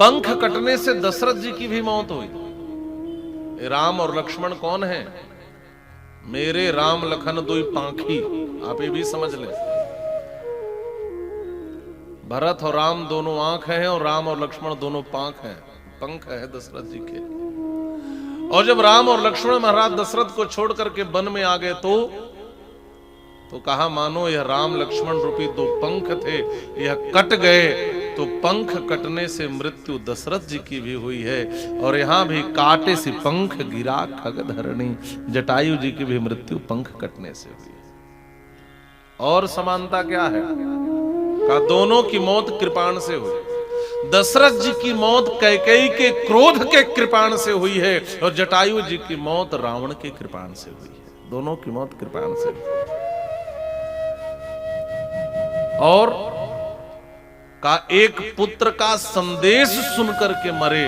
पंख कटने से दशरथ जी की भी मौत हुई। राम और लक्ष्मण कौन है? मेरे राम लखन दुई पांखी, आप ये भी समझ लें। भरत और राम दोनों आंख हैं और राम और लक्ष्मण दोनों पंख है दशरथ जी के। और जब राम और लक्ष्मण महाराज दशरथ को छोड़ करके वन में आ गए तो कहा मानो यह राम लक्ष्मण रूपी दो पंख थे, यह कट गए तो पंख कटने से मृत्यु दशरथ जी की भी हुई है। और यहां भी काटे से पंख गिरा खग धरणी, जटायु जी की भी मृत्यु पंख कटने से हुई है। और समानता क्या है? का दोनों की मौत कृपाण से हुई। दशरथ जी की मौत कैकेयी के क्रोध के कृपाण से हुई है और जटायु जी की मौत रावण के कृपाण से हुई है। दोनों की मौत कृपाण से हुई। और का एक पुत्र का संदेश सुनकर के मरे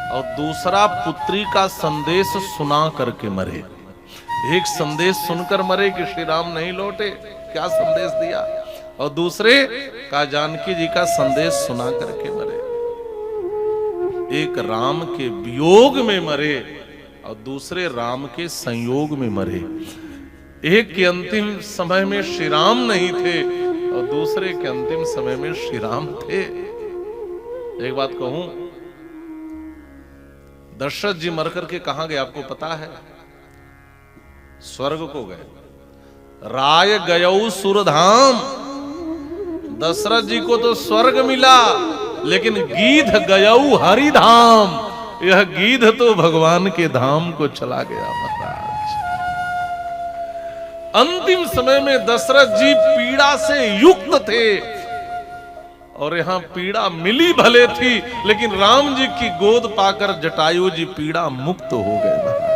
और दूसरा पुत्री का संदेश सुना करके मरे। एक संदेश सुनकर मरे कि श्री राम नहीं लौटे, क्या संदेश दिया, और दूसरे का जानकी जी का संदेश सुना करके मरे। एक राम के वियोग में मरे और दूसरे राम के संयोग में मरे। एक के अंतिम समय में श्री राम नहीं थे और दूसरे के अंतिम समय में श्री राम थे। एक बात कहूं, दशरथ जी मर करके कहां गए आपको पता है? स्वर्ग को गए। राय गयऊ सुरधाम। दशरथ जी को तो स्वर्ग मिला, लेकिन गीध गयऊ हरिधाम। यह गीध तो भगवान के धाम को चला गया महाराज। अंतिम समय में दशरथ जी पीड़ा से युक्त थे और यहां पीड़ा मिली भले थी, लेकिन राम जी की गोद पाकर जटायु जी पीड़ा मुक्त हो गए महाराज।